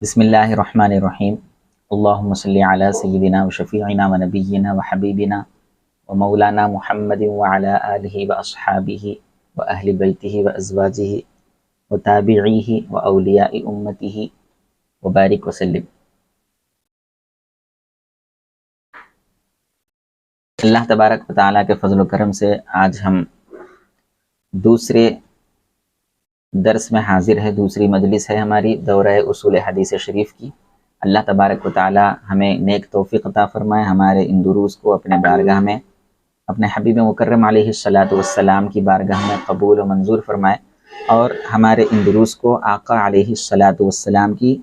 بسم اللہ الرحمن الرحیم اللہم صلی علی سیدنا و شفیعنا و نبینا و حبیبنا و مولانا محمد وعلی آلہ و اصحابہ و اہل بیتہ و ازواجہ و تابعیہ و اولیاء امتہ و بارک وسلم۔ اللہ تبارک و تعالیٰ کے فضل و کرم سے آج ہم دوسرے درس میں حاضر ہے، دوسری مجلس ہے ہماری دورہ اصول حدیث شریف کی۔ اللہ تبارک و تعالی ہمیں نیک توفیق عطا فرمائے، ہمارے ان دروس کو اپنے بارگاہ میں، اپنے حبیب مکرم علیہ الصلاۃ والسلام کی بارگاہ میں قبول و منظور فرمائے، اور ہمارے ان دروس کو آقا علیہ الصلاۃ والسلام کی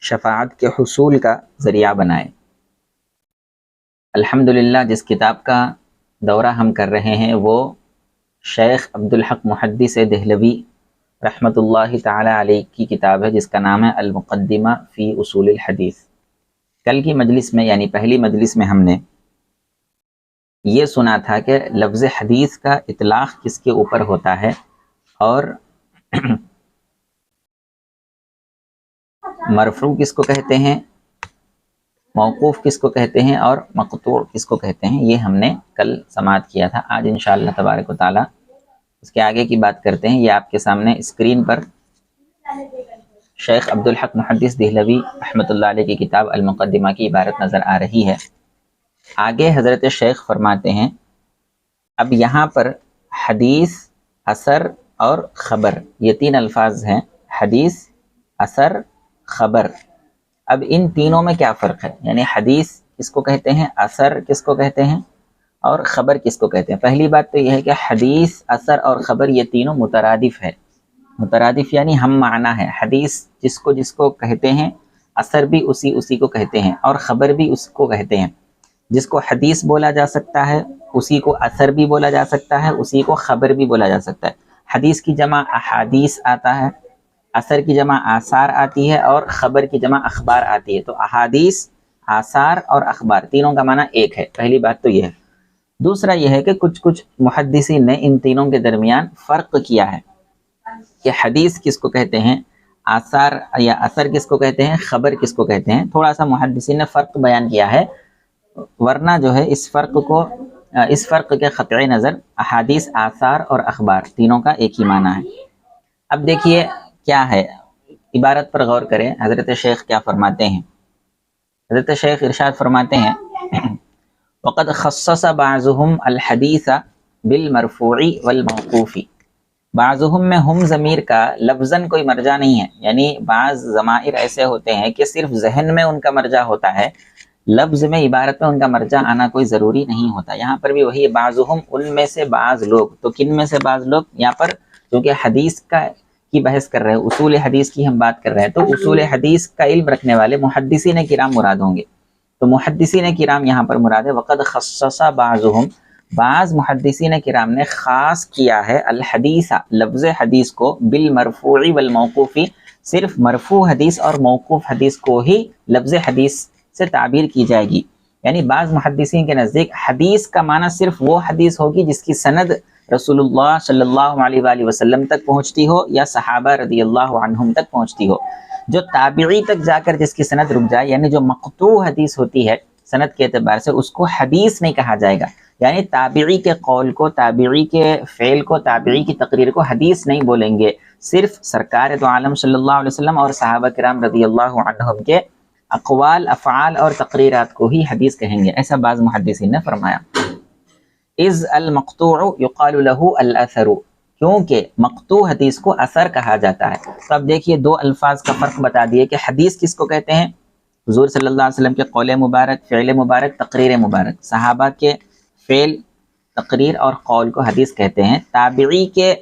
شفاعت کے حصول کا ذریعہ بنائے۔ الحمدللہ جس کتاب کا دورہ ہم کر رہے ہیں وہ شیخ عبدالحق محدث دہلوی رحمۃ اللہ تعالی علیہ کی کتاب ہے، جس کا نام ہے المقدمہ فی اصول الحدیث۔ کل کی مجلس میں یعنی پہلی مجلس میں ہم نے یہ سنا تھا کہ لفظ حدیث کا اطلاق کس کے اوپر ہوتا ہے، اور مرفوع کس کو کہتے ہیں، موقوف کس کو کہتے ہیں، اور مقطوع کس کو کہتے ہیں، یہ ہم نے کل سماعت کیا تھا۔ آج انشاءاللہ تبارک و تعالی اس کے آگے کی بات کرتے ہیں۔ یہ آپ کے سامنے اسکرین پر شیخ عبدالحق محدث دہلوی رحمۃ اللہ علیہ کی کتاب المقدمہ کی عبارت نظر آ رہی ہے۔ آگے حضرت شیخ فرماتے ہیں، اب یہاں پر حدیث، اثر اور خبر، یہ تین الفاظ ہیں، حدیث، اثر، خبر۔ اب ان تینوں میں کیا فرق ہے، یعنی حدیث کس کو کہتے ہیں، اثر کس کو کہتے ہیں، اور خبر کس کو کہتے ہیں۔ پہلی بات تو یہ ہے کہ حدیث، اثر اور خبر یہ تینوں مترادف ہے۔ مترادف یعنی ہم معنی ہے۔ حدیث جس کو کہتے ہیں، اثر بھی اسی کو کہتے ہیں، اور خبر بھی اس کو کہتے ہیں۔ جس کو حدیث بولا جا سکتا ہے اسی کو اثر بھی بولا جا سکتا ہے، اسی کو خبر بھی بولا جا سکتا ہے۔ حدیث کی جمع احادیث آتا ہے، اثر کی جمع آثار آتی ہے، اور خبر کی جمع اخبار آتی ہے۔ تو احادیث، آثار اور اخبار تینوں کا معنی ایک ہے۔ پہلی بات تو یہ ہے۔ دوسرا یہ ہے کہ کچھ محدثین نے ان تینوں کے درمیان فرق کیا ہے کہ حدیث کس کو کہتے ہیں، آثار یا اثر کس کو کہتے ہیں، خبر کس کو کہتے ہیں۔ تھوڑا سا محدثین نے فرق بیان کیا ہے، ورنہ جو ہے اس فرق کے قطع نظر احادیث، آثار اور اخبار تینوں کا ایک ہی معنی ہے۔ اب دیکھیے کیا ہے، عبارت پر غور کریں، حضرت شیخ کیا فرماتے ہیں۔ حضرت شیخ ارشاد فرماتے ہیں، وقد خصص بعضهم الحدیث بالمرفوع والموقوف۔ بعضهم میں ہم ضمیر کا لفظاً کوئی مرجع نہیں ہے، یعنی بعض ضمائر ایسے ہوتے ہیں کہ صرف ذہن میں ان کا مرجع ہوتا ہے، لفظ میں، عبارت میں ان کا مرجع آنا کوئی ضروری نہیں ہوتا۔ یہاں پر بھی وہی ہے، بعضهم ان میں سے بعض لوگ۔ تو کن میں سے بعض لوگ؟ یہاں پر کیونکہ حدیث کی بحث کر رہے ہیں، اصول حدیث کی ہم بات کر رہے ہیں، تو اصول حدیث کا علم رکھنے والے محدثین کرام مراد ہوں گے۔ تو محدثین کرام یہاں پر مراد ہے، وقد خصص بعضهم، بعض محدثین کرام نے خاص کیا ہے الحدیث، لفظ حدیث کو، بالمرفوع والموقوف، صرف مرفوع حدیث اور موقوف حدیث کو ہی لفظ حدیث سے تعبیر کی جائے گی۔ یعنی بعض محدثین کے نزدیک حدیث کا معنی صرف وہ حدیث ہوگی جس کی سند رسول اللہ صلی اللہ علیہ وآلہ وسلم تک پہنچتی ہو، یا صحابہ رضی اللہ عنہم تک پہنچتی ہو۔ جو تابعی تک جا کر جس کی سند رک جائے، یعنی جو مقطوع حدیث ہوتی ہے سند کے اعتبار سے، اس کو حدیث نہیں کہا جائے گا۔ یعنی تابعی کے قول کو، تابعی کے فعل کو، تابعی کی تقریر کو حدیث نہیں بولیں گے، صرف سرکار دو عالم صلی اللہ علیہ وسلم اور صحابہ کرام رضی اللہ عنہم کے اقوال، افعال اور تقریرات کو ہی حدیث کہیں گے، ایسا بعض محدثین نے فرمایا۔ اذ المقطوع یقال له الاثر، کیونکہ مقطوع حدیث کو اثر کہا جاتا ہے۔ تو اب دیکھیے دو الفاظ کا فرق بتا دیے کہ حدیث کس کو کہتے ہیں، حضور صلی اللہ علیہ وسلم کے قول مبارک، فعل مبارک، تقریر مبارک، صحابہ کے فعل، تقریر اور قول کو حدیث کہتے ہیں۔ تابعی کے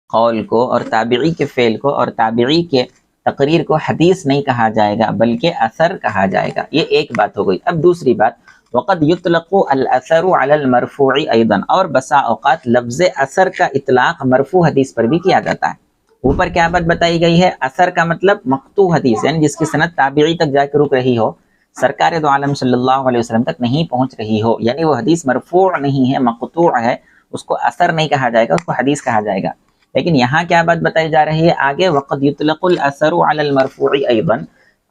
قول کو اور تابعی کے فعل کو اور تابعی کے تقریر کو حدیث نہیں کہا جائے گا بلکہ اثر کہا جائے گا۔ یہ ایک بات ہو گئی۔ اب دوسری بات، وقد یطلق الاثر علی المرفوع ایضا، اور بسا اوقات لفظ اثر کا اطلاق مرفوع حدیث پر بھی کیا جاتا ہے۔ اوپر کیا بات بتائی گئی ہے، اثر کا مطلب مقطوع حدیث، یعنی جس کی سند تابعی تک جا کے رک رہی ہو، سرکار دو عالم صلی اللہ علیہ وسلم تک نہیں پہنچ رہی ہو، یعنی وہ حدیث مرفوع نہیں ہے، مقطوع ہے، اس کو اثر نہیں کہا جائے گا، اس کو حدیث کہا جائے گا۔ لیکن یہاں کیا بات بتائی جا رہی ہے آگے، وقد یطلق الاثر علی المرفوع ایضا،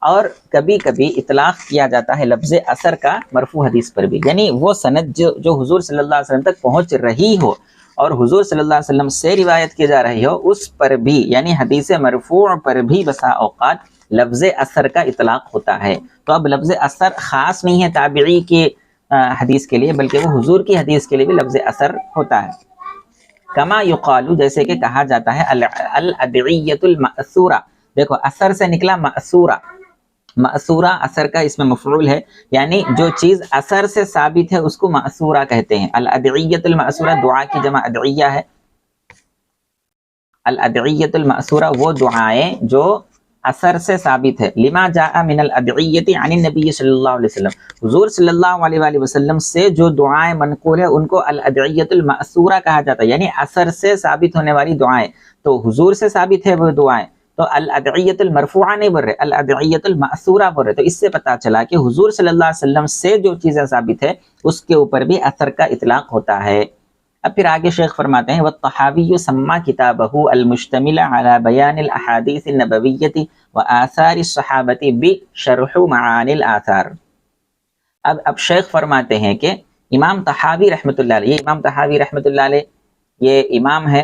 اور کبھی کبھی اطلاق کیا جاتا ہے لفظ اثر کا مرفوع حدیث پر بھی، یعنی وہ سند جو حضور صلی اللہ علیہ وسلم تک پہنچ رہی ہو اور حضور صلی اللہ علیہ وسلم سے روایت کی جا رہی ہو، اس پر بھی یعنی حدیث مرفوع پر بھی بسا اوقات لفظ اثر کا اطلاق ہوتا ہے۔ تو اب لفظ اثر خاص نہیں ہے تابعی کی حدیث کے لیے، بلکہ وہ حضور کی حدیث کے لیے بھی لفظ اثر ہوتا ہے۔ کما یقال، جیسے کہ کہا جاتا ہے الادعیۃ المأثورہ، دیکھو اثر سے نکلا مأثورہ، مأثورہ اثر کا اس میں مفعول ہے، یعنی جو چیز اثر سے ثابت ہے اس کو مأثورہ کہتے ہیں۔ الادعیۃ المأثورہ دعا کی جمع ادعیہ ہے، الادعیۃ المأثورہ وہ دعائیں جو اثر سے ثابت ہے۔ لما جاء من الادعیۃ عن النبی صلی اللہ علیہ وسلم، حضور صلی اللہ علیہ وآلہ وسلم سے جو دعائیں منقول ہے ان کو الادعیۃ المأثورہ کہا جاتا ہے، یعنی اثر سے ثابت ہونے والی دعائیں۔ تو حضور سے ثابت ہے وہ دعائیں، تو الادعیۃ المرفوعہ نہیں بول رہے، الادعیۃ المأثورہ بول رہے۔ تو اس سے پتہ چلا کہ حضور صلی اللہ علیہ وسلم سے جو چیزیں ثابت ہے اس کے اوپر بھی اثر کا اطلاق ہوتا ہے۔ اب پھر آگے شیخ فرماتے ہیں والطحاوی سما کتابہ المشتمل علی بیان الاحادیث النبویۃ وآثار الصحابۃ بشرح معانی الآثار۔ اب شیخ فرماتے ہیں کہ امام طحاوی رحمۃ اللہ علیہ، یہ امام طحاوی رحمۃ اللہ علیہ یہ امام ہے،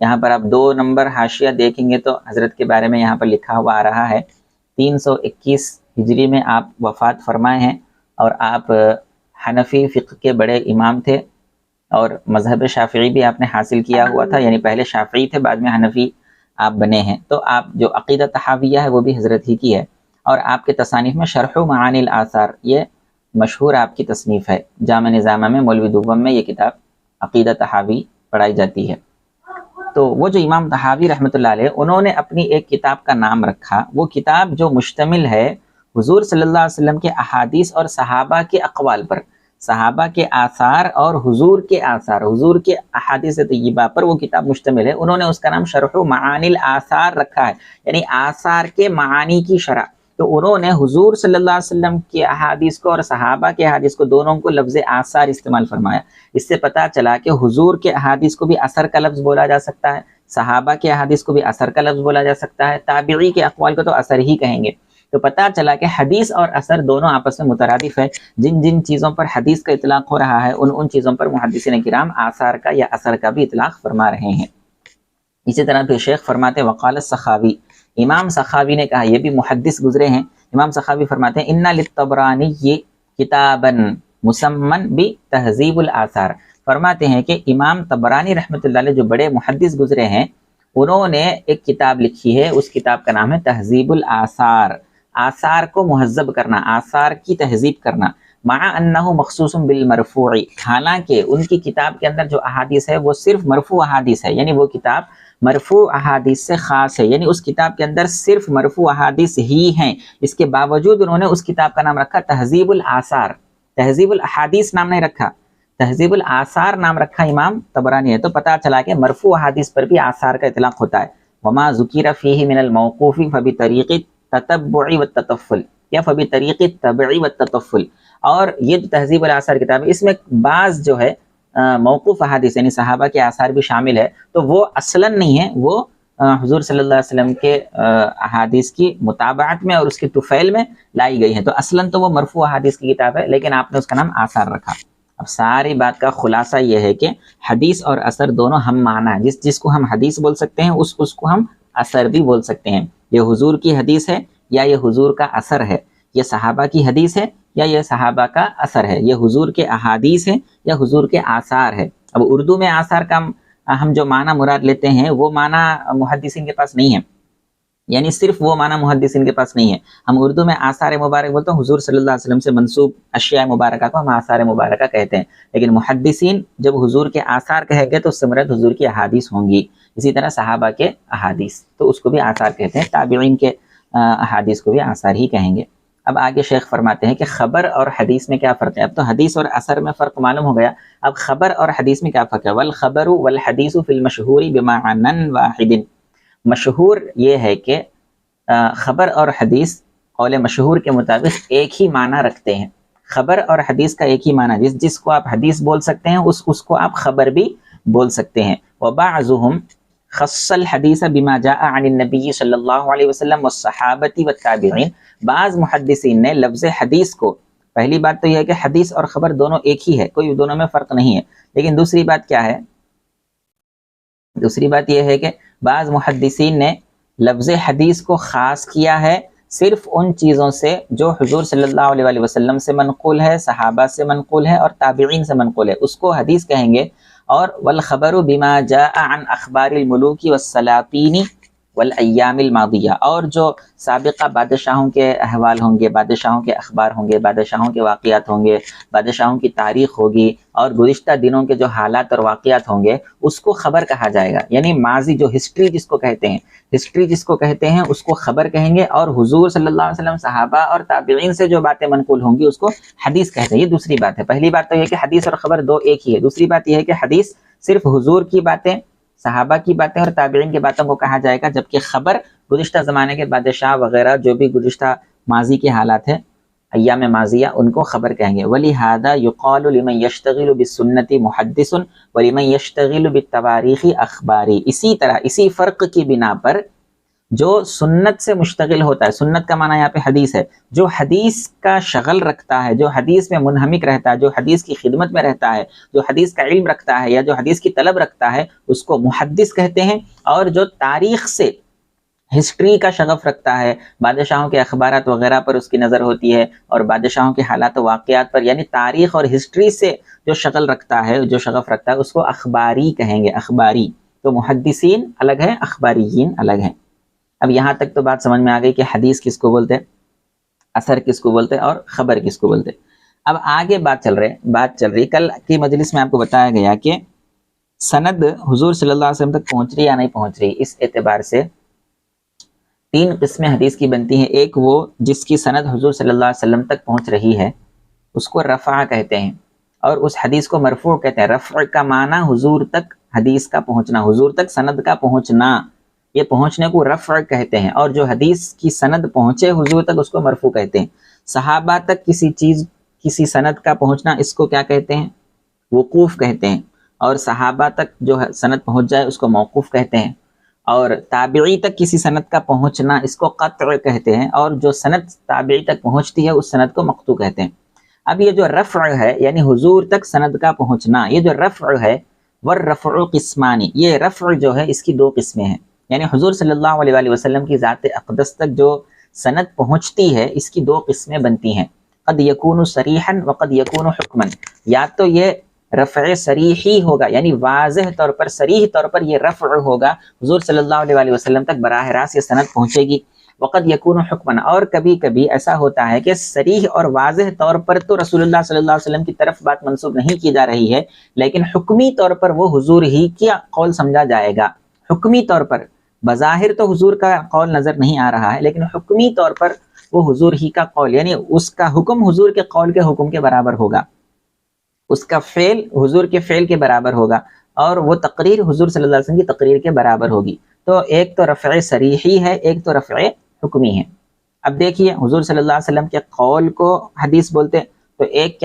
یہاں پر آپ 2 نمبر حاشیہ دیکھیں گے تو حضرت کے بارے میں یہاں پر لکھا ہوا آ رہا ہے 321 ہجری میں آپ وفات فرمائے ہیں، اور آپ حنفی فقہ کے بڑے امام تھے، اور مذہب شافعی بھی آپ نے حاصل کیا ہوا تھا، یعنی پہلے شافعی تھے بعد میں حنفی آپ بنے ہیں۔ تو آپ جو عقیدہ طحاویہ ہے وہ بھی حضرت ہی کی ہے، اور آپ کے تصانیف میں شرح معانی الآثار یہ مشہور آپ کی تصنیف ہے، جامع نظامہ میں مولوی دوم میں یہ کتاب عقیدہ طحاوی پڑھائی جاتی ہے۔ تو وہ جو امام طحاوی رحمۃ اللہ علیہ انہوں نے اپنی ایک کتاب کا نام رکھا، وہ کتاب جو مشتمل ہے حضور صلی اللہ علیہ وسلم کے احادیث اور صحابہ کے اقوال پر، صحابہ کے آثار اور حضور کے آثار، حضور کے احادیث طیبہ پر وہ کتاب مشتمل ہے۔ انہوں نے اس کا نام شرح معانی الآثار رکھا ہے، یعنی آثار کے معانی کی شرح۔ تو انہوں نے حضور صلی اللہ علیہ وسلم کے احادیث کو اور صحابہ کے احادیث کو دونوں کو لفظ آثار استعمال فرمایا۔ اس سے پتہ چلا کہ حضور کے احادیث کو بھی اثر کا لفظ بولا جا سکتا ہے، صحابہ کے احادیث کو بھی اثر کا لفظ بولا جا سکتا ہے، تابعی کے اقوال کو تو اثر ہی کہیں گے۔ تو پتہ چلا کہ حدیث اور اثر دونوں آپس میں مترادف ہے، جن جن چیزوں پر حدیث کا اطلاق ہو رہا ہے ان چیزوں پر محدثین کرام آثار کا یا اثر کا بھی اطلاق فرما رہے ہیں۔ اسی طرح پھر شیخ فرماتے وقال السخاوی، امام سخاوی نے کہا، یہ بھی محدث گزرے ہیں، امام سخاوی فرماتے ہیں ان للطبرانی کتابا مسمن بتہذیب الآثار، فرماتے ہیں کہ امام طبرانی رحمۃ اللہ علیہ جو بڑے محدث گزرے ہیں انہوں نے ایک کتاب لکھی ہے، اس کتاب کا نام ہے تہذیب الآثار، آثار کو مہذب کرنا، آثار کی تہذیب کرنا، مع انہ مخصوص بالمرفوع، حالانکہ ان کی کتاب کے اندر جو احادیث ہے وہ صرف مرفوع احادیث ہے، یعنی وہ کتاب مرفوع احادیث سے خاص ہے، یعنی اس کتاب کے اندر صرف مرفوع احادیث ہی ہیں۔ اس کے باوجود انہوں نے اس کتاب کا نام رکھا تہذیب الآثار، تہذیب الاحادیث نام نہیں رکھا، تہذیب الآثار نام رکھا امام طبرانی ہے۔ تو پتہ چلا کہ مرفوع احادیث پر بھی آثار کا اطلاق ہوتا ہے۔ وما ذکر فیہ من الموقوف فبطریق التتبع والتطفل یا فبطریق التبع والتطفل، اور یہ جو تہذیب الآثار کتاب ہے اس میں بعض جو ہے موقوف احادیث یعنی صحابہ کے آثار بھی شامل ہے، تو وہ اصلاً نہیں ہے، وہ حضور صلی اللہ علیہ وسلم کے احادیث کی متابعت میں اور اس کے طفیل میں لائی گئی ہیں، تو اصلاً تو وہ مرفوع احادیث کی کتاب ہے، لیکن آپ نے اس کا نام آثار رکھا۔ اب ساری بات کا خلاصہ یہ ہے کہ حدیث اور اثر دونوں ہم معنی ہیں، جس کو ہم حدیث بول سکتے ہیں اس کو ہم اثر بھی بول سکتے ہیں۔ یہ حضور کی حدیث ہے یا یہ حضور کا اثر ہے، یہ صحابہ کی حدیث ہے یا یہ صحابہ کا اثر ہے، یہ حضور کے احادیث ہے یا حضور کے آثار ہے۔ اب اردو میں آثار کا ہم جو معنی مراد لیتے ہیں وہ معنی محدثین کے پاس نہیں ہے، یعنی صرف وہ معنی محدثین کے پاس نہیں ہے۔ ہم اردو میں آثار مبارک بولتے ہیں، حضور صلی اللہ علیہ وسلم سے منسوب اشیاء مبارکہ کو ہم آثار مبارکہ کہتے ہیں، لیکن محدثین جب حضور کے آثار کہیں گے تو اس سے مراد حضور کی احادیث ہوں گی، اسی طرح صحابہ کے احادیث تو اس کو بھی آثار کہتے ہیں، تابعین کے احادیث کو بھی آثار ہی کہیں گے۔ اب آگے شیخ فرماتے ہیں کہ خبر اور حدیث میں کیا فرق ہے۔ اب تو حدیث اور اثر میں فرق معلوم ہو گیا، اب خبر اور حدیث میں کیا فرق ہے۔ والخبر والحدیث فی المشہور بمعنی واحد، مشہور یہ ہے کہ خبر اور حدیث قول مشہور کے مطابق ایک ہی معنی رکھتے ہیں، خبر اور حدیث کا ایک ہی معنی، جس کو آپ حدیث بول سکتے ہیں اس کو آپ خبر بھی بول سکتے ہیں۔ وبعضهم خص الحدیث بما جاء عن النبی صلی اللہ علیہ وسلم والصحابہ والتابعین، بعض محدثین نے لفظ حدیث کو، پہلی بات تو یہ ہے کہ حدیث اور خبر دونوں ایک ہی ہے، کوئی دونوں میں فرق نہیں ہے، لیکن دوسری بات کیا ہے؟ دوسری بات یہ ہے کہ بعض محدثین نے لفظ حدیث کو خاص کیا ہے صرف ان چیزوں سے جو حضور صلی اللہ علیہ وآلہ وسلم سے منقول ہے، صحابہ سے منقول ہے اور تابعین سے منقول ہے، اس کو حدیث کہیں گے۔ اور والخبر بما جاء عن اخبار الملوک والسلاطین والایام الماضیہ، اور جو سابقہ بادشاہوں کے احوال ہوں گے، بادشاہوں کے اخبار ہوں گے، بادشاہوں کے واقعات ہوں گے، بادشاہوں کی تاریخ ہوگی، اور گزشتہ دنوں کے جو حالات اور واقعات ہوں گے اس کو خبر کہا جائے گا۔ یعنی ماضی جو ہسٹری جس کو کہتے ہیں، ہسٹری جس کو کہتے ہیں اس کو خبر کہیں گے، اور حضور صلی اللہ علیہ وسلم، صحابہ اور تابعین سے جو باتیں منقول ہوں گی اس کو حدیث کہتے ہیں۔ یہ دوسری بات ہے۔ پہلی بات تو یہ کہ حدیث اور خبر دو ایک ہی ہے، دوسری بات یہ ہے کہ حدیث صرف حضور کی باتیں، صحابہ کی باتیں اور تابعین کی باتوں کو کہا جائے گا، جبکہ خبر گزشتہ زمانے کے بادشاہ وغیرہ جو بھی گزشتہ ماضی کے حالات ہیں، ایام ماضیہ، ان کو خبر کہیں گے۔ وَلِهَذَا يُقَالُ لِمَنْ يَشْتَغِلُ بِالسُنَّةِ مُحَدِّثٌ وَلِمَنْ يَشْتَغِلُ بِالتَّوَارِيخِ أَخْبَارِ، اسی طرح اسی فرق کی بنا پر جو سنت سے مشتغل ہوتا ہے، سنت کا معنی یہاں پہ حدیث ہے، جو حدیث کا شغل رکھتا ہے، جو حدیث میں منہمک رہتا ہے، جو حدیث کی خدمت میں رہتا ہے، جو حدیث کا علم رکھتا ہے یا جو حدیث کی طلب رکھتا ہے، اس کو محدث کہتے ہیں۔ اور جو تاریخ سے، ہسٹری کا شغف رکھتا ہے، بادشاہوں کے اخبارات وغیرہ پر اس کی نظر ہوتی ہے، اور بادشاہوں کے حالات و واقعات پر، یعنی تاریخ اور ہسٹری سے جو شغل رکھتا ہے، جو شغف رکھتا ہے، اس کو اخباری کہیں گے، اخباری۔ تو محدثین الگ ہیں، اخباریین الگ ہیں۔ اب یہاں تک تو بات سمجھ میں آ گئی کہ حدیث کس کو بولتے ہیں، اثر کس کو بولتے ہیں، اور خبر کس کو بولتے ہیں۔ اب آگے بات چل رہی، کل کی مجلس میں آپ کو بتایا گیا کہ سند حضور صلی اللہ علیہ وسلم تک پہنچ رہی یا نہیں پہنچ رہی، اس اعتبار سے تین قسمیں حدیث کی بنتی ہیں۔ ایک وہ جس کی سند حضور صلی اللہ علیہ وسلم تک پہنچ رہی ہے، اس کو رفع کہتے ہیں، اور اس حدیث کو مرفوع کہتے ہیں۔ رفع کا معنی حضور تک حدیث کا پہنچنا، حضور تک سند کا پہنچنا، یہ پہنچنے کو رفع کہتے ہیں۔ اور جو حدیث کی سند پہنچے حضور تک اس کو مرفوع کہتے ہیں۔ صحابہ تک کسی سند کا پہنچنا، اس کو کیا کہتے ہیں؟ وقوف کہتے ہیں۔ اور صحابہ تک جو سند پہنچ جائے اس کو موقوف کہتے ہیں۔ اور تابعی تک کسی سند کا پہنچنا، اس کو قطع کہتے ہیں۔ اور جو سند تابعی تک پہنچتی ہے اس سند کو مقطوع کہتے ہیں۔ اب یہ جو رفع ہے، یعنی حضور تک سند کا پہنچنا، یہ جو رفع ہے، والرفع قسمان، یہ رفع جو ہے اس کی دو قسمیں ہیں۔ یعنی حضور صلی اللہ علیہ وآلہ وسلم کی ذات اقدس تک جو سند پہنچتی ہے، اس کی دو قسمیں بنتی ہیں۔ قد یکون صریحا وقد یکون حکما، یا تو یہ رفع صریحی ہوگا، یعنی واضح طور پر، صریح طور پر یہ رفع ہوگا، حضور صلی اللہ علیہ وآلہ وسلم تک براہ راست یہ سند پہنچے گی۔ وقد یکون حکما، اور کبھی کبھی ایسا ہوتا ہے کہ صریح اور واضح طور پر تو رسول اللہ صلی اللہ علیہ وسلم کی طرف بات منسوب نہیں کی جا رہی ہے، لیکن حکمی طور پر وہ حضور ہی کا قول سمجھا جائے گا۔ حکمی طور پر، بظاہر تو حضور کا قول نظر نہیں آ رہا ہے، لیکن حکمی طور پر وہ حضور ہی کا قول، یعنی اس کا حکم حضور کے قول کے حکم کے برابر ہوگا، اس کا فعل حضور کے فعل کے برابر ہوگا، اور وہ تقریر حضور صلی اللہ علیہ وسلم کی تقریر کے برابر ہوگی۔ تو ایک تو رفع صریحی ہے، ایک تو رفع حکمی ہے۔ اب دیکھیے، حضور صلی اللہ علیہ وسلم کے قول کو حدیث بولتے، تو ایک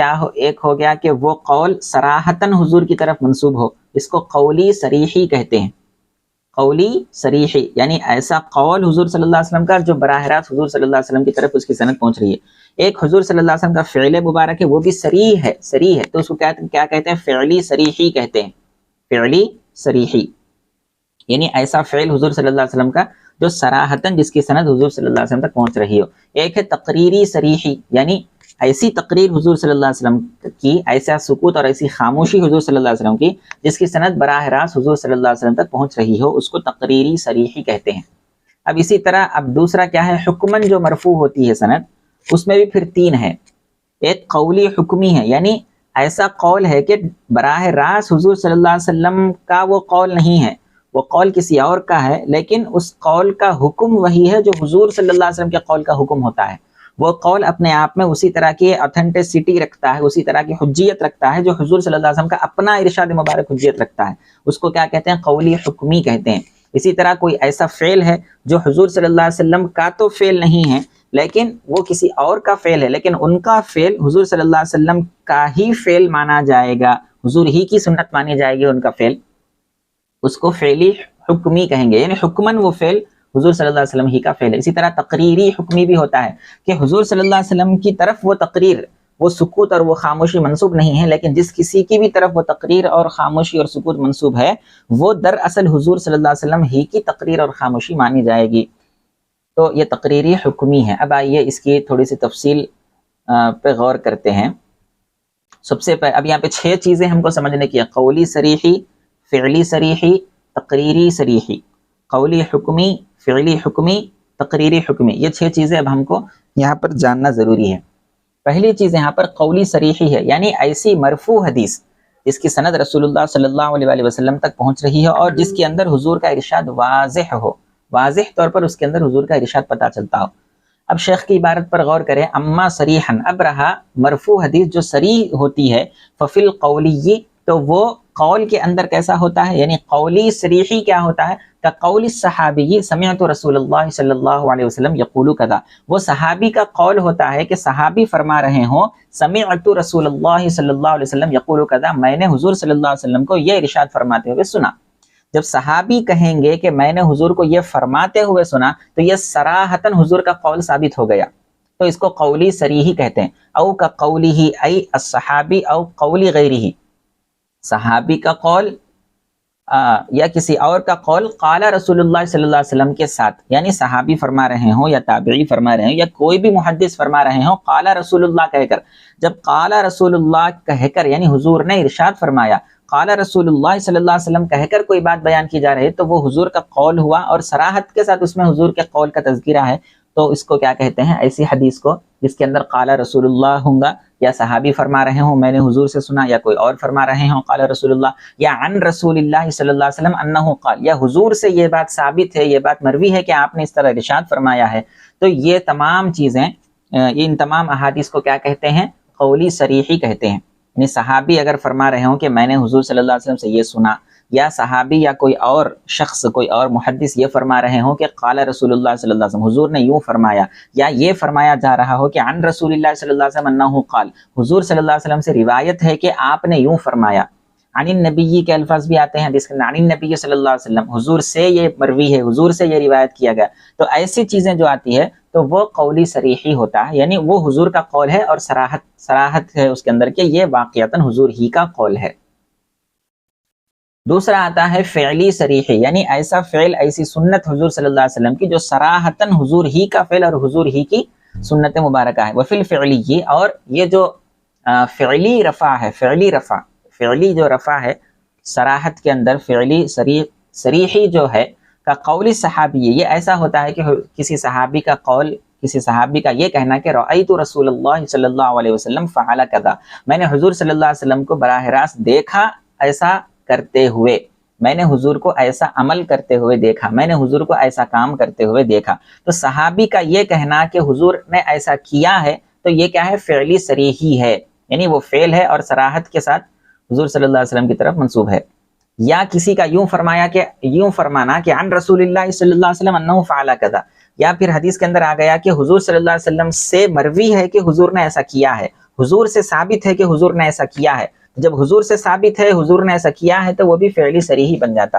ہو گیا کہ وہ قول صراحتاً حضور کی طرف منسوب ہو، اس کو قولی صریحی کہتے ہیں۔ قولی صریحی یعنی ایسا قول حضور صلی اللہ علیہ وسلم کا جو براہ راست حضور صلی اللہ علیہ وسلم کی طرف اس کی سند پہنچ رہی ہے۔ ایک حضور صلی اللہ علیہ وسلم کا فعل مبارک ہے، وہ بھی صریح ہے، تو اس کو کیا کہتے ہیں؟ فعلی صریحی کہتے ہیں۔ فعلی صریحی یعنی ایسا فعل حضور صلی اللہ علیہ وسلم کا جو صراحتاً جس کی سند حضور صلی اللہ علیہ وسلم تک پہنچ رہی ہو۔ ایک ہے تقریری صریحی، یعنی ایسی تقریر حضور صلی اللہ علیہ وسلم کی، ایسا سکوت اور ایسی خاموشی حضور صلی اللہ علیہ وسلم کی جس کی سند براہ راست حضور صلی اللہ علیہ وسلم تک پہنچ رہی ہو، اس کو تقریری صریحی کہتے ہیں۔ اب اسی طرح اب دوسرا کیا ہے؟ حکمن جو مرفوع ہوتی ہے سند، اس میں بھی پھر تین ہے۔ ایک قولی حکمی ہے، یعنی ایسا قول ہے کہ براہ راست حضور صلی اللہ علیہ وسلم کا وہ قول نہیں ہے، وہ قول کسی اور کا ہے، لیکن اس قول کا حکم وہی ہے جو حضور صلی اللہ علیہ وسلم کے قول کا حکم ہوتا ہے۔ وہ قول اپنے آپ میں اسی طرح کی اتھینٹسٹی رکھتا ہے، اسی طرح کی حجیت رکھتا ہے جو حضور صلی اللہ علیہ وسلم کا اپنا ارشاد مبارک حجیت رکھتا ہے، اس کو کیا کہتے ہیں؟ قولی حکمی کہتے ہیں۔ اسی طرح کوئی ایسا فعل ہے جو حضور صلی اللہ علیہ وسلم کا تو فعل نہیں ہے، لیکن وہ کسی اور کا فعل ہے، لیکن ان کا فعل حضور صلی اللہ علیہ وسلم کا ہی فعل مانا جائے گا، حضور ہی کی سنت مانی جائے گی ان کا فعل، اس کو فعلی حکمی کہیں گے، یعنی حکمن وہ فعل حضور صلی اللہ علیہ وسلم ہی کا فعل ہے۔ اسی طرح تقریری حکمی بھی ہوتا ہے کہ حضور صلی اللہ علیہ وسلم کی طرف وہ تقریر، وہ سکوت اور وہ خاموشی منسوب نہیں ہے، لیکن جس کسی کی بھی طرف وہ تقریر اور خاموشی اور سکوت منسوب ہے وہ دراصل حضور صلی اللہ علیہ وسلم ہی کی تقریر اور خاموشی مانی جائے گی۔ تو یہ تقریری حکمی ہے۔ اب آئیے اس کی تھوڑی سی تفصیل پہ غور کرتے ہیں۔ سب سے پہلے اب یہاں پہ 6 چیزیں ہم کو سمجھنے کی ہیں: قولی صریحی، فعلی صریحی، تقریری صریحی، قولی حکمی، فعلی حکمی، تقریری حکمی۔ یہ 6 چیزیں اب ہم کو یہاں پر جاننا ضروری ہے۔ پہلی چیز یہاں پر قولی صریحی ہے، یعنی ایسی مرفوع حدیث جس کی سند رسول اللہ صلی اللہ علیہ وسلم تک پہنچ رہی ہے اور جس کے اندر حضور کا ارشاد واضح ہو، واضح طور پر اس کے اندر حضور کا ارشاد پتہ چلتا ہو۔ اب شیخ کی عبارت پر غور کریں، اما صریحاً، اب رہا مرفوع حدیث جو صریح ہوتی ہے، ففی القولی، تو وہ قول کے اندر کیسا ہوتا ہے، یعنی قولی صریحی کیا ہوتا ہے، کہ قول الصحابی سمعت رسول اللہ صلی اللہ علیہ وسلم یقول کذا، وہ صحابی کا قول ہوتا ہے کہ صحابی فرما رہے ہوں سمعت رسول اللہ صلی اللہ علیہ وسلم یقول کذا، میں نے حضور صلی اللہ علیہ وسلم کو یہ ارشاد فرماتے ہوئے سنا۔ جب صحابی کہیں گے کہ میں نے حضور کو یہ فرماتے ہوئے سنا تو یہ صراحتاً حضور کا قول ثابت ہو گیا، تو اس کو قولی صریحی کہتے ہیں۔ او کا قولی ہی ای الصحابی او قولی غیری ہی، صحابی کا قول یا کسی اور کا قول قال رسول اللہ صلی اللہ علیہ وسلم کے ساتھ، یعنی صحابی فرما رہے ہوں یا تابعی فرما رہے ہوں یا کوئی بھی محدث فرما رہے ہوں قال رسول اللہ کہہ کر، جب قال رسول اللہ کہہ کر یعنی حضور نے ارشاد فرمایا، قال رسول اللہ صلی اللہ علیہ وسلم کہہ کر کوئی بات بیان کی جا رہی ہے تو وہ حضور کا قول ہوا اور صراحت کے ساتھ اس میں حضور کے قول کا تذکرہ ہے، تو اس کو کیا کہتے ہیں، ایسی حدیث کو جس کے اندر قال رسول اللہ ہوں گا، یا صحابی فرما رہے ہوں میں نے حضور سے سنا، یا کوئی اور فرما رہے ہوں قال رسول اللہ، یا عن رسول اللہ صلی اللہ علیہ وسلم انہ قال، یا حضور سے یہ بات ثابت ہے، یہ بات مروی ہے کہ آپ نے اس طرح ارشاد فرمایا ہے، تو یہ تمام چیزیں، ان تمام احادیث کو کیا کہتے ہیں، قولی صریحی کہتے ہیں۔ یعنی صحابی اگر فرما رہے ہوں کہ میں نے حضور صلی اللہ علیہ وسلم سے یہ سنا، یا صحابی یا کوئی اور شخص، کوئی اور محدث یہ فرما رہے ہوں کہ قال رسول اللہ صلی اللہ علیہ وسلم، حضور نے یوں فرمایا، یا یہ فرمایا جا رہا ہو کہ عن رسول اللہ صلی اللہ علیہ وسلم انہ قال، حضور صلی اللہ علیہ وسلم سے روایت ہے کہ آپ نے یوں فرمایا۔ عن النبی کے الفاظ بھی آتے ہیں جس کے عن النبی صلی اللہ علیہ وسلم، حضور سے یہ مروی ہے، حضور سے یہ روایت کیا گیا، تو ایسی چیزیں جو آتی ہے تو وہ قولی صریحی ہوتا ہے، یعنی وہ حضور کا قول ہے اور صراحت ہے اس کے اندر کہ یہ واقعتاً حضور ہی کا قول ہے۔ دوسرا آتا ہے فعلی صریحی، یعنی ایسا فعل، ایسی سنت حضور صلی اللہ علیہ وسلم کی جو صراحتاً حضور ہی کا فعل اور حضور ہی کی سنت مبارکہ ہے۔ وفی الفعلی، اور یہ جو فعلی رفع ہے، فعلی رفع، فعلی جو رفع ہے صراحت کے اندر، فعلی صریحی جو ہے کا قول صحابی، یہ ایسا ہوتا ہے کہ کسی صحابی کا قول، کسی صحابی کا یہ کہنا کہ رأیت رسول اللہ صلی اللہ علیہ وسلم فعل کذا، میں نے حضور صلی اللہ علیہ وسلم کو براہ راست دیکھا ایسا کرتے ہوئے، میں نے حضور کو ایسا عمل کرتے ہوئے دیکھا، میں نے حضور کو ایسا کام کرتے ہوئے دیکھا، تو صحابی کا یہ کہنا کہ حضور نے ایسا کیا ہے تو یہ کیا ہے، فعلی صریحی ہے، یعنی وہ فعل ہے اور صراحت کے ساتھ حضور صلی اللہ علیہ وسلم کی طرف منسوب ہے۔ یا کسی کا یوں فرمایا کہ یوں فرمانا کہ عن رسول اللہ صلی اللہ علیہ وسلم انہ فعل کذا، یا پھر حدیث کے اندر آ گیا کہ حضور صلی اللہ علیہ وسلم سے مروی ہے کہ حضور نے ایسا کیا ہے، حضور سے ثابت ہے کہ حضور نے ایسا کیا ہے، جب حضور سے ثابت ہے حضور نے ایسا کیا ہے تو وہ بھی فعلی صریحی بن جاتا۔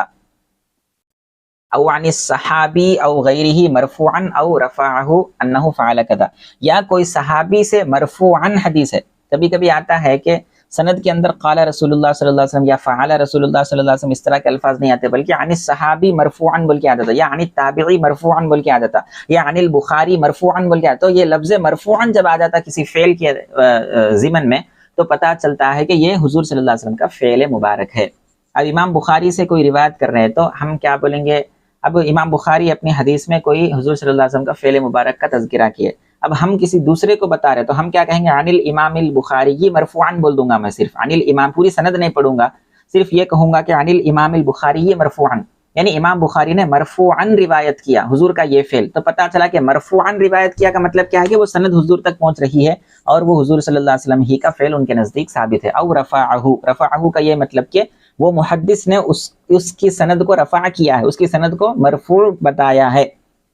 او عن الصحابی او غیرہ مرفوعا او رفعہ انہ فعل کذا، یا کوئی صحابی سے مرفوعا حدیث ہے، کبھی کبھی آتا ہے کہ سند کے اندر قال رسول اللہ صلی اللہ علیہ وسلم یا فعل رسول اللہ صلی اللہ علیہ وسلم، اس طرح کے الفاظ نہیں آتے، بلکہ عن الصحابی مرفوعا بول کے آتا تھا، یا عن التابعی مرفوعا بول کے آتا تھا، یا عن البخاری مرفوعا بول کے آتا، تو یہ لفظ مرفوعا جب آ جاتا کسی فعل کے ضمن میں تو پتہ چلتا ہے کہ یہ حضور صلی اللہ علیہ وسلم کا فعل مبارک ہے۔ اب امام بخاری سے کوئی روایت کر رہے ہیں تو ہم کیا بولیں گے، اب امام بخاری اپنی حدیث میں کوئی حضور صلی اللہ علیہ وسلم کا فعل مبارک کا تذکرہ کیے، اب ہم کسی دوسرے کو بتا رہے تو ہم کیا کہیں گے، عن الامام البخاری مرفوعا بول دوں گا، میں صرف عن الامام، پوری سند نہیں پڑھوں گا، صرف یہ کہوں گا کہ عن الامام البخاری مرفوعا، یعنی امام بخاری نے مرفوعا روایت کیا حضور کا یہ فعل، تو پتہ چلا کہ مرفوعا روایت کیا کا مطلب کیا ہے کہ وہ سند حضور تک پہنچ رہی ہے اور وہ حضور صلی اللہ علیہ وسلم ہی کا فعل ان کے نزدیک ثابت ہے۔ او رفعہ، رفعہ کا یہ مطلب کہ وہ محدث نے اس کی سند کو رفع کیا ہے، اس کی سند کو مرفوع بتایا ہے۔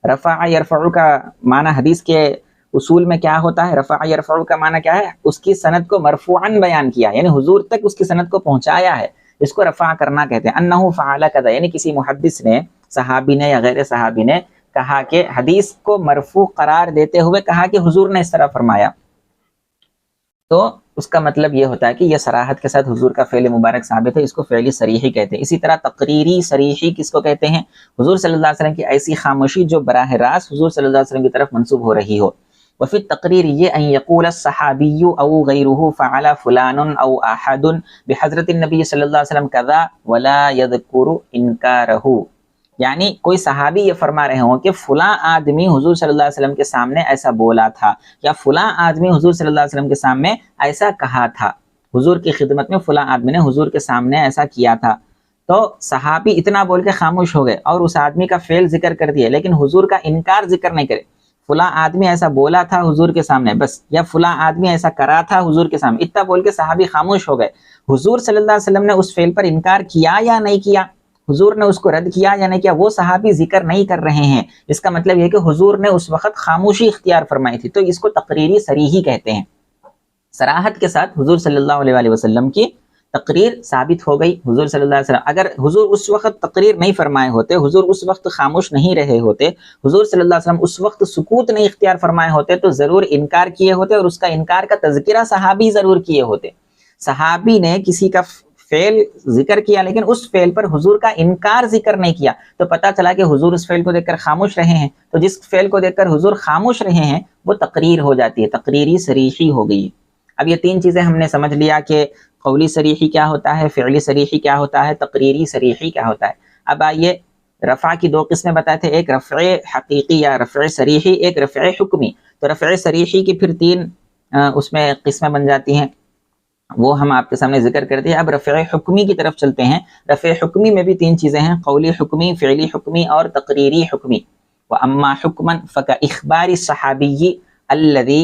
رفع یرفع کا معنی حدیث کے اصول میں کیا ہوتا ہے، رفع یرفع کا معنی کیا ہے، اس کی سند کو مرفوعاً بیان کیا، یعنی حضور تک اس کی سند کو پہنچایا ہے، اس کو رفع کرنا کہتے ہیں. انہ فعل کذا، یعنی کسی محدث نے، صحابی نے یا غیر صحابی نے کہا کہ حدیث کو مرفوع قرار دیتے ہوئے کہا کہ حضور نے اس طرح فرمایا، تو اس کا مطلب یہ ہوتا ہے کہ یہ صراحت کے ساتھ حضور کا فعل مبارک ثابت ہے، اس کو فعلی صریحی کہتے ہیں. اسی طرح تقریری صریحی کس کو کہتے ہیں؟ حضور صلی اللہ علیہ وسلم کی ایسی خاموشی جو براہ راست حضور صلی اللہ علیہ وسلم کی طرف منسوب ہو رہی ہو. وفی التقریر یہ ان یقول الصحابی او غیرہ فعل فلان او احد بحضرت النبی صلی اللہ علیہ وسلم کذا ولا یذکر انکارہ، یعنی کوئی صحابی یہ فرما رہے ہوں کہ فلاں آدمی حضور صلی اللہ علیہ وسلم کے سامنے ایسا بولا تھا، یا فلاں آدمی حضور صلی اللہ علیہ وسلم کے سامنے ایسا کہا تھا، حضور کی خدمت میں فلاں آدمی نے حضور کے سامنے ایسا کیا تھا. تو صحابی اتنا بول کے خاموش ہو گئے اور اس آدمی کا فعل ذکر کر دیا، لیکن حضور کا انکار ذکر نہیں کرے. فلاں آدمی ایسا بولا تھا حضور کے سامنے بس، یا فلاں آدمی ایسا کرا تھا حضور کے سامنے، اتنا بول کے صحابی خاموش ہو گئے. حضور صلی اللہ علیہ وسلم نے اس فعل پر انکار کیا یا نہیں کیا، حضور نے اس کو رد کیا یا نہیں کیا، وہ صحابی ذکر نہیں کر رہے ہیں. اس کا مطلب یہ کہ حضور نے اس وقت خاموشی اختیار فرمائی تھی. تو اس کو تقریری صریحی کہتے ہیں. صراحت کے ساتھ حضور صلی اللہ علیہ وسلم کی تقریر ثابت ہو گئی. حضور صلی اللہ علیہ وسلم اگر حضور اس وقت تقریر نہیں فرمائے ہوتے، حضور اس وقت خاموش نہیں رہے ہوتے، حضور صلی اللہ علیہ وسلم اس وقت سکوت نہیں اختیار فرمائے ہوتے، تو ضرور انکار کیے ہوتے، اور اس کا انکار کا تذکرہ صحابی ضرور کیے ہوتے. صحابی نے کسی کا فعل ذکر کیا لیکن اس فعل پر حضور کا انکار ذکر نہیں کیا، تو پتہ چلا کہ حضور اس فعل کو دیکھ کر خاموش رہے ہیں. تو جس فعل کو دیکھ کر حضور خاموش رہے ہیں وہ تقریر ہو جاتی ہے، تقریری صریحی ہو گئی. اب یہ تین چیزیں ہم نے سمجھ لیا کہ قولی صریحی کیا ہوتا ہے، فعلی صریحی کیا ہوتا ہے، تقریری صریحی کیا ہوتا ہے. اب آئیے رفع کی دو قسمیں بتائے تھے، ایک رفع حقیقی یا رفع صریحی، ایک رفع حکمی. تو رفع صریحی کی پھر تین اس میں قسمیں بن جاتی ہیں، وہ ہم آپ کے سامنے ذکر کرتے ہیں. اب رفع حکمی کی طرف چلتے ہیں. رفع حکمی میں بھی تین چیزیں ہیں، قولی حکمی، فعلی حکمی اور تقریری حکمی. وَأَمَّا حُكْمًا فَكَإِخْبَارِ الصَّحَابِيِّ الَّذِي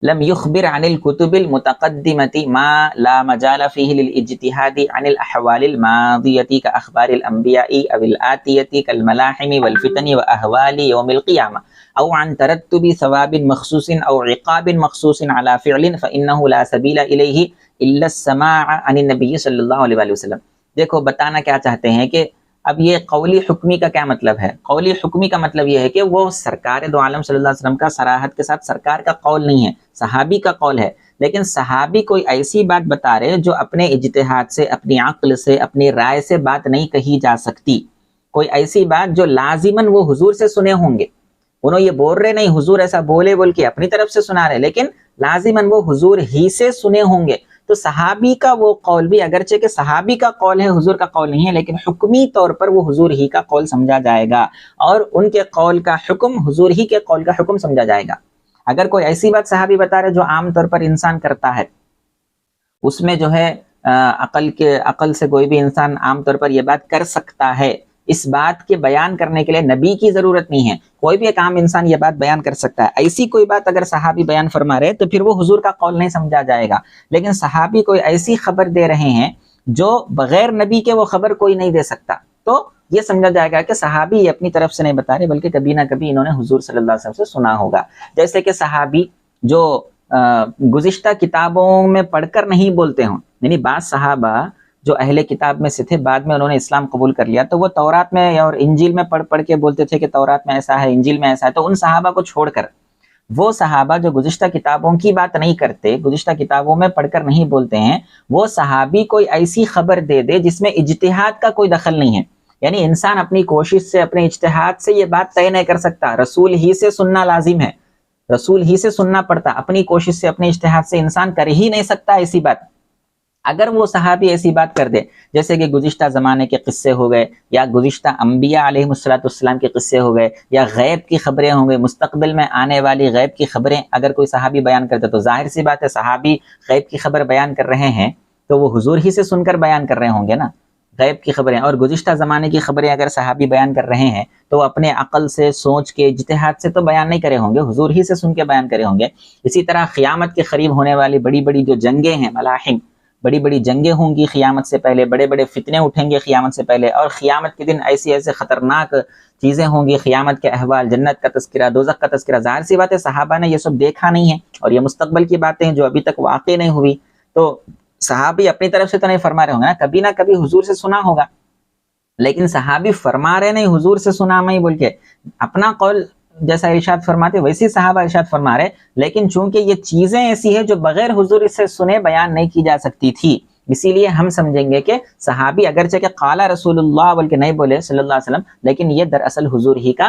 لم يخبر عن الكتب المتقدمة ما لا مجال فيه للاجتهاد عن الأحوال الماضية كأخبار الأنبياء أو الآتية كالملاحم والفتن وأهوال يوم القيامة، أو عن ترتب ثواب مخصوص أو عقاب مخصوص على فعل فإنه لا سبيل إليه إلا السماع عن النبي صلی اللہ علیہ وسلم. دیکھو بتانا کیا چاہتے ہیں کہ اب یہ قولی حکمی کا کیا مطلب ہے. قولی حکمی کا مطلب یہ ہے کہ وہ سرکار دو عالم صلی اللہ علیہ وسلم کا صراحت کے ساتھ سرکار کا قول نہیں ہے، صحابی کا قول ہے. لیکن صحابی کوئی ایسی بات بتا رہے جو اپنے اجتہاد سے، اپنی عقل سے، اپنی رائے سے بات نہیں کہی جا سکتی. کوئی ایسی بات جو لازماً وہ حضور سے سنے ہوں گے. انہوں یہ بول رہے نہیں حضور ایسا بولے بول کے اپنی طرف سے سنا رہے، لیکن لازماً وہ حضور ہی سے سنے ہوں گے. تو صحابی کا وہ قول بھی اگرچہ کہ صحابی کا قول ہے، حضور کا قول نہیں ہے، لیکن حکمی طور پر وہ حضور ہی کا قول سمجھا جائے گا، اور ان کے قول کا حکم حضور ہی کے قول کا حکم سمجھا جائے گا. اگر کوئی ایسی بات صحابی بتا رہے جو عام طور پر انسان کرتا ہے، اس میں جو ہے عقل سے کوئی بھی انسان عام طور پر یہ بات کر سکتا ہے، اس بات کے بیان کرنے کے لیے نبی کی ضرورت نہیں ہے، کوئی بھی ایک عام انسان یہ بات بیان کر سکتا ہے. ایسی کوئی بات اگر صحابی بیان فرما رہے تو پھر وہ حضور کا قول نہیں سمجھا جائے گا. لیکن صحابی کوئی ایسی خبر دے رہے ہیں جو بغیر نبی کے وہ خبر کوئی نہیں دے سکتا، تو یہ سمجھا جائے گا کہ صحابی اپنی طرف سے نہیں بتا رہے بلکہ کبھی نہ کبھی انہوں نے حضور صلی اللہ علیہ وسلم سے سنا ہوگا. جیسے کہ صحابی جو گزشتہ کتابوں میں پڑھ کر نہیں بولتے ہوں، یعنی بعض صحابہ جو اہل کتاب میں سے تھے، بعد میں انہوں نے اسلام قبول کر لیا، تو وہ تورات میں اور انجیل میں پڑھ کے بولتے تھے کہ تورات میں ایسا ہے، انجیل میں ایسا ہے. تو ان صحابہ کو چھوڑ کر وہ صحابہ جو گزشتہ کتابوں کی بات نہیں کرتے، گزشتہ کتابوں میں پڑھ کر نہیں بولتے ہیں، وہ صحابی کوئی ایسی خبر دے دے جس میں اجتہاد کا کوئی دخل نہیں ہے. یعنی انسان اپنی کوشش سے، اپنے اجتہاد سے یہ بات طے نہیں کر سکتا، رسول ہی سے سننا لازم ہے، رسول ہی سے سننا پڑتا. اپنی کوشش سے، اپنے اجتہاد سے انسان کر ہی نہیں سکتا ایسی بات. اگر وہ صحابی ایسی بات کر دے جیسے کہ گزشتہ زمانے کے قصے ہو گئے، یا گزشتہ انبیاء علیہ السلام کے قصے ہو گئے، یا غیب کی خبریں ہوں گے، مستقبل میں آنے والی غیب کی خبریں اگر کوئی صحابی بیان کرتے تو ظاہر سی بات ہے صحابی غیب کی خبر بیان کر رہے ہیں تو وہ حضور ہی سے سن کر بیان کر رہے ہوں گے نا غیب کی خبریں. اور گزشتہ زمانے کی خبریں اگر صحابی بیان کر رہے ہیں تو وہ اپنے عقل سے، سوچ کے، اجتہاد سے تو بیان نہیں کرے ہوں گے، حضور ہی سے سن کے بیان کرے ہوں گے. اسی طرح قیامت کے قریب ہونے والی بڑی بڑی جو جنگیں ہیں، ملاحم، بڑی بڑی جنگیں ہوں گی قیامت سے پہلے، بڑے بڑے فتنے اٹھیں گے قیامت سے پہلے، اور قیامت کے دن ایسی ایسے خطرناک چیزیں ہوں گی، قیامت کے احوال، جنت کا تذکرہ، دوزخ کا تذکرہ. ظاہر سی بات ہے صحابہ نے یہ سب دیکھا نہیں ہے، اور یہ مستقبل کی باتیں ہیں جو ابھی تک واقع نہیں ہوئی. تو صحابی اپنی طرف سے تو نہیں فرما رہے ہوں گے نا، کبھی نہ کبھی حضور سے سنا ہوگا، لیکن صحابی فرما رہے نہیں حضور سے سنا میں بول کے، اپنا قول جیسا ارشاد فرماتے ویسے صحابہ ارشاد فرما رہے، لیکن چونکہ یہ چیزیں ایسی ہیں جو بغیر حضور سے سنے بیان نہیں کی جا سکتی تھی، اسی لیے ہم سمجھیں گے کہ صحابی اگرچہ کہ قال رسول اللہ بول کے نہیں بولے صلی اللہ علیہ وسلم، لیکن یہ دراصل حضور ہی کا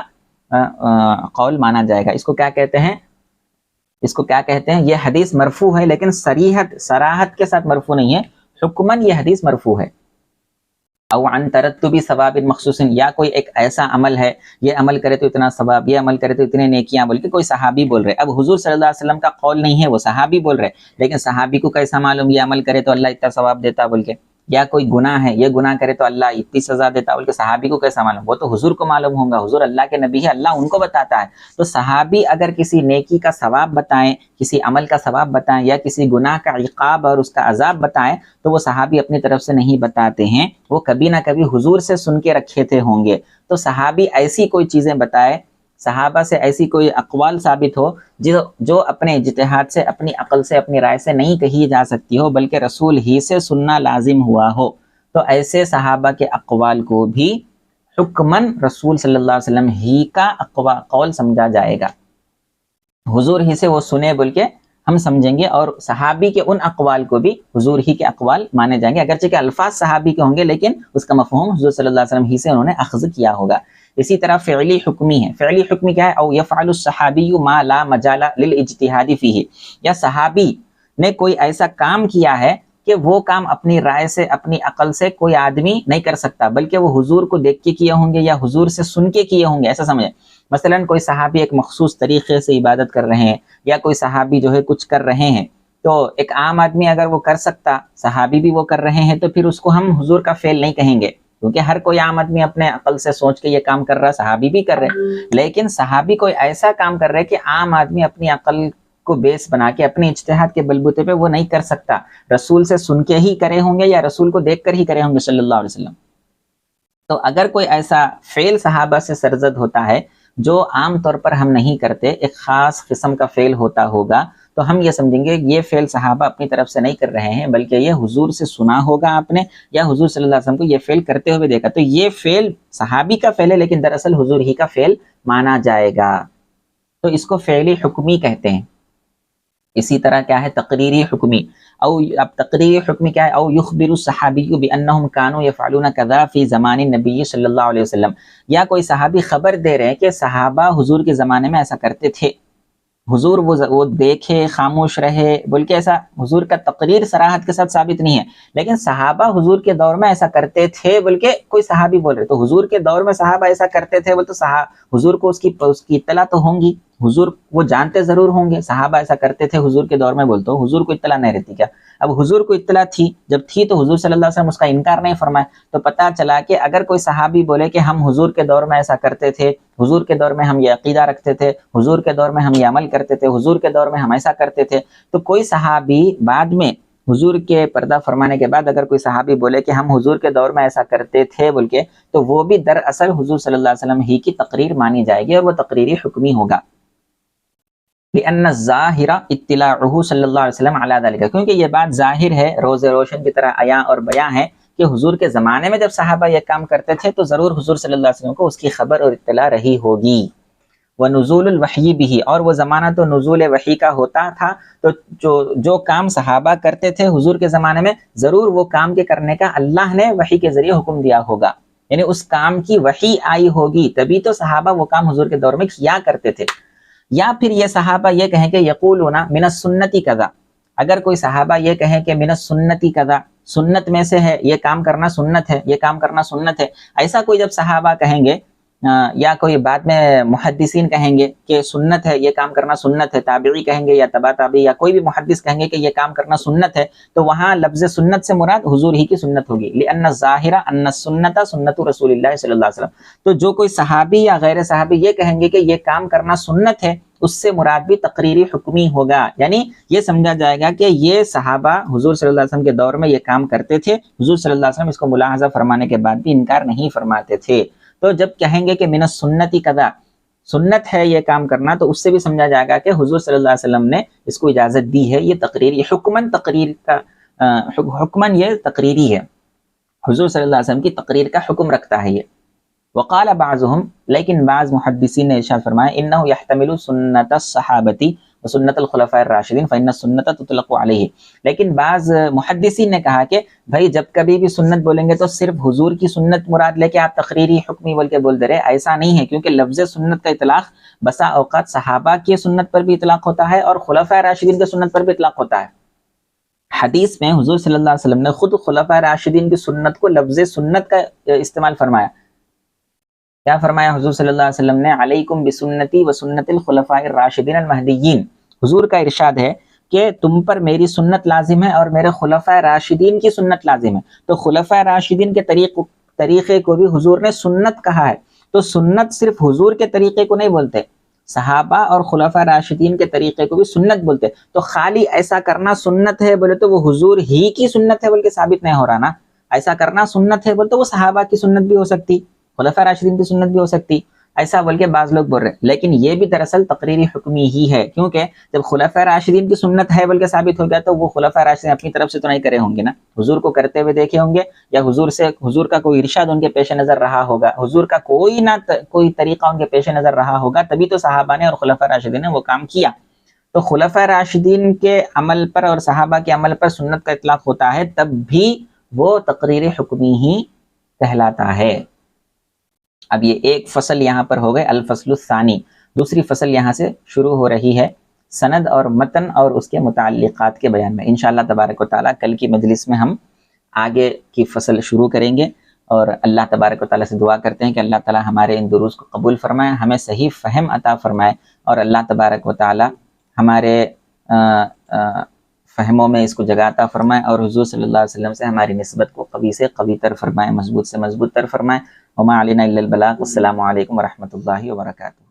قول مانا جائے گا۔ اس کو کیا کہتے ہیں؟ اس کو کیا کہتے ہیں؟ یہ حدیث مرفوع ہے، لیکن صراحت کے ساتھ مرفوع نہیں ہے، حکماً یہ حدیث مرفوع ہے۔ او عن ترتب ثواب مخصوص، یا کوئی ایک ایسا عمل ہے، یہ عمل کرے تو اتنا ثواب، یہ عمل کرے تو اتنے نیکیاں، بول کے کوئی صحابی بول رہے۔ اب حضور صلی اللہ علیہ وسلم کا قول نہیں ہے، وہ صحابی بول رہے، لیکن صحابی کو کیسا معلوم یہ عمل کرے تو اللہ اتنا ثواب دیتا بول کے، یا کوئی گناہ ہے، یہ گناہ کرے تو اللہ اتنی سزا دیتا بول کے صحابی کو کیسا معلوم؟ وہ تو حضور کو معلوم ہوگا، حضور اللہ کے نبی ہے، اللہ ان کو بتاتا ہے۔ تو صحابی اگر کسی نیکی کا ثواب بتائیں، کسی عمل کا ثواب بتائیں، یا کسی گناہ کا عقاب اور اس کا عذاب بتائیں، تو وہ صحابی اپنی طرف سے نہیں بتاتے ہیں، وہ کبھی نہ کبھی حضور سے سن کے رکھے تھے ہوں گے۔ تو صحابی ایسی کوئی چیزیں بتائے، صحابہ سے ایسی کوئی اقوال ثابت ہو جو اپنے اجتہاد سے، اپنی عقل سے، اپنی رائے سے نہیں کہی جا سکتی ہو، بلکہ رسول ہی سے سننا لازم ہوا ہو، تو ایسے صحابہ کے اقوال کو بھی حکماً رسول صلی اللہ علیہ وسلم ہی کا قول سمجھا جائے گا، حضور ہی سے وہ سنے بول کے ہم سمجھیں گے، اور صحابی کے ان اقوال کو بھی حضور ہی کے اقوال مانے جائیں گے، اگرچہ کہ الفاظ صحابی کے ہوں گے، لیکن اس کا مفہوم حضور صلی اللہ علیہ وسلم ہی سے انہوں نے اخذ کیا ہوگا۔ اسی طرح فعلی حکمی ہے، فعلی حکمی کیا ہے؟ او یفعل الصحابی ما لا مجال للاجتہاد فیہ، یا صحابی نے کوئی ایسا کام کیا ہے کہ وہ کام اپنی رائے سے، اپنی عقل سے کوئی آدمی نہیں کر سکتا، بلکہ وہ حضور کو دیکھ کے کیے ہوں گے یا حضور سے سن کے کیے ہوں گے، ایسا سمجھیں۔ مثلا کوئی صحابی ایک مخصوص طریقے سے عبادت کر رہے ہیں، یا کوئی صحابی جو ہے کچھ کر رہے ہیں، تو ایک عام آدمی اگر وہ کر سکتا، صحابی بھی وہ کر رہے ہیں، تو پھر اس کو ہم حضور کا فعل نہیں کہیں گے، کیونکہ ہر کوئی عام آدمی اپنے عقل سے سوچ کے یہ کام کر رہا، صحابی بھی کر رہے، لیکن صحابی کوئی ایسا کام کر رہے کہ عام آدمی اپنی عقل کو بیس بنا کے، اپنے اجتہاد کے بلبوتے پہ وہ نہیں کر سکتا، رسول سے سن کے ہی کرے ہوں گے یا رسول کو دیکھ کر ہی کرے ہوں گے صلی اللہ علیہ وسلم۔ تو اگر کوئی ایسا فعل صحابہ سے سرزد ہوتا ہے جو عام طور پر ہم نہیں کرتے، ایک خاص قسم کا فعل ہوتا ہوگا، تو ہم یہ سمجھیں گے یہ فعل صحابہ اپنی طرف سے نہیں کر رہے ہیں، بلکہ یہ حضور سے سنا ہوگا آپ نے، یا حضور صلی اللہ علیہ وسلم کو یہ فعل کرتے ہوئے دیکھا، تو یہ فعل صحابی کا فعل ہے، لیکن دراصل حضور ہی کا فعل مانا جائے گا، تو اس کو فعلی حکمی کہتے ہیں۔ اسی طرح کیا ہے؟ تقریری حکمی، اب تقریری حکمی کیا ہے؟ او یخبر الصحابی بانہم کانوا یفعلون کذا فی زمان النبی صلی اللہ علیہ وسلم، یا کوئی صحابی خبر دے رہے ہیں کہ صحابہ حضور کے زمانے میں ایسا کرتے تھے، حضور وہ دیکھے، خاموش رہے بول کے ایسا حضور کا تقریر صراحت کے ساتھ ثابت نہیں ہے، لیکن صحابہ حضور کے دور میں ایسا کرتے تھے بول کے کوئی صحابی بول رہے، تو حضور کے دور میں صحابہ ایسا کرتے تھے بول تو حضور کو اس کی اطلاع تو ہوں گی، حضور وہ جانتے ضرور ہوں گے صحابہ ایسا کرتے تھے حضور کے دور میں، بولتے ہو حضور کو اطلاع نہیں رہتی کیا؟ اب حضور کو اطلاع تھی، جب تھی تو حضور صلی اللہ علیہ وسلم اس کا انکار نہیں فرمائے، تو پتہ چلا کہ اگر کوئی صحابی بولے کہ ہم حضور کے دور میں ایسا کرتے تھے، حضور کے دور میں ہم یہ عقیدہ رکھتے تھے، حضور کے دور میں ہم یہ عمل کرتے تھے، حضور کے دور میں ہم ایسا کرتے تھے، تو کوئی صحابی بعد میں حضور کے پردہ فرمانے کے بعد اگر کوئی صحابی بولے کہ ہم حضور کے دور میں ایسا کرتے تھے بول کے، تو وہ بھی دراصل حضور صلی اللہ علیہ وسلم ہی کی تقریر مانی جائے گی، اور وہ تقریری حکمی ہوگا، لأن الظاہر اطلاعہ صلی اللہ علیہ وسلم علی ذلک، کیونکہ یہ بات ظاہر ہے، روز روشن کی طرح عیاں اور بیاں ہے کہ حضور کے زمانے میں جب صحابہ یہ کام کرتے تھے تو ضرور حضور صلی اللہ علیہ وسلم کو اس کی خبر اور اطلاع رہی ہوگی۔ ونزول الوحی بھی، اور وہ زمانہ تو نزول وحی کا ہوتا تھا، تو جو کام صحابہ کرتے تھے حضور کے زمانے میں، ضرور وہ کام کے کرنے کا اللہ نے وحی کے ذریعے حکم دیا ہوگا، یعنی اس کام کی وحی آئی ہوگی، تبھی تو صحابہ وہ کام حضور کے دور میں کیا کرتے تھے۔ یا پھر یہ صحابہ یہ کہیں کہ یقولون من السنتی کذا، اگر کوئی صحابہ یہ کہیں کہ من السنتی کذا، سنت میں سے ہے، یہ کام کرنا سنت ہے، یہ کام کرنا سنت ہے، ایسا کوئی جب صحابہ کہیں گے، یا کوئی بعد میں محدثین کہیں گے کہ سنت ہے، یہ کام کرنا سنت ہے، تابعی کہیں گے یا تبع تابعی یا کوئی بھی محدث کہیں گے کہ یہ کام کرنا سنت ہے، تو وہاں لفظ سنت سے مراد حضور ہی کی سنت ہوگی، لأن الظاہر ان السنت سنت رسول اللہ صلی اللہ علیہ وسلم، تو جو کوئی صحابی یا غیر صحابی یہ کہیں گے کہ یہ کام کرنا سنت ہے، اس سے مراد بھی تقریری حکمی ہوگا، یعنی یہ سمجھا جائے گا کہ یہ صحابہ حضور صلی اللہ علیہ وسلم کے دور میں یہ کام کرتے تھے، حضور صلی اللہ علیہ وسلم اس کو ملاحظہ فرمانے کے بعد بھی انکار نہیں فرماتے تھے، تو جب کہیں گے کہ من السنتی کذا، سنت ہے یہ کام کرنا، تو اس سے بھی سمجھا جائے گا کہ حضور صلی اللہ علیہ وسلم نے اس کو اجازت دی ہے، یہ تقریری حکماً تقریر کا حکمن یہ تقریری ہے، حضور صلی اللہ علیہ وسلم کی تقریر کا حکم رکھتا ہے یہ. وقال بعضهم، لیکن بعض محدثین نے ارشاد فرمایا انہ یحتمل سنت الصحابتی وسنت الخلفاء الراشدین فإن السنت تطلق علیہ، لیکن بعض محدثین نے کہا کہ بھائی جب کبھی بھی سنت بولیں گے تو صرف حضور کی سنت مراد لے کے آپ تقریری حکمی بول کے بول دے رہے، ایسا نہیں ہے، کیونکہ لفظ سنت کا اطلاق بسا اوقات صحابہ کی سنت پر بھی اطلاق ہوتا ہے اور خلفاء راشدین کی سنت پر بھی اطلاق ہوتا ہے. حدیث میں حضور صلی اللہ علیہ وسلم نے خود خلفاء راشدین کی سنت کو لفظ سنت کا استعمال فرمایا. کیا فرمایا حضور صلی اللہ علیہ وسلم نے؟ علیکم بسنتی و سنت الخلفاء الراشدین المہدیین. حضور کا ارشاد ہے کہ تم پر میری سنت لازم ہے اور میرے خلفاء راشدین کی سنت لازم ہے. تو خلفاء راشدین کے طریقے کو بھی حضور نے سنت کہا ہے. تو سنت صرف حضور کے طریقے کو نہیں بولتے، صحابہ اور خلفاء راشدین کے طریقے کو بھی سنت بولتے. تو خالی ایسا کرنا سنت ہے بولے تو وہ حضور ہی کی سنت ہے بول کے ثابت نہیں ہو رہا نا. ایسا کرنا سنت ہے بولے تو وہ صحابہ کی سنت بھی ہو سکتی، خلفاء راشدین کی سنت بھی ہو سکتی، ایسا بول کے بعض لوگ بول رہے. لیکن یہ بھی دراصل تقریری حکمی ہی ہے، کیونکہ جب خلفاء راشدین کی سنت ہے بول کے ثابت ہو گیا تو وہ خلفاء راشدین اپنی طرف سے تو نہیں کرے ہوں گے نا، حضور کو کرتے ہوئے دیکھے ہوں گے، یا حضور کا کوئی ارشاد ان کے پیش نظر رہا ہوگا، حضور کا کوئی طریقہ ان کے پیش نظر رہا ہوگا، تبھی تو صحابہ نے اور خلفاء راشدین نے وہ کام کیا. تو خلفاء راشدین کے عمل پر اور صحابہ کے عمل پر سنت کا اطلاق ہوتا ہے، تب بھی وہ تقریر حکمی ہی کہلاتا ہے. اب یہ ایک فصل یہاں پر ہو گئے، الفصل الثانی. دوسری فصل یہاں سے شروع ہو رہی ہے سند اور متن اور اس کے متعلقات کے بیان میں. انشاءاللہ تبارک و تعالیٰ کل کی مجلس میں ہم آگے کی فصل شروع کریں گے، اور اللہ تبارک و تعالیٰ سے دعا کرتے ہیں کہ اللہ تعالیٰ ہمارے ان دروس کو قبول فرمائے، ہمیں صحیح فہم عطا فرمائے، اور اللہ تبارک و تعالیٰ ہمارے فہموں میں اس کو جگہ عطا فرمائے، اور حضور صلی اللہ علیہ وسلم سے ہماری نسبت کو قوی سے قوی تر فرمائے، مضبوط سے مضبوط تر فرمائے. وما علینا الا البلاغ. السلام علیکم ورحمۃ اللہ وبرکاتہ.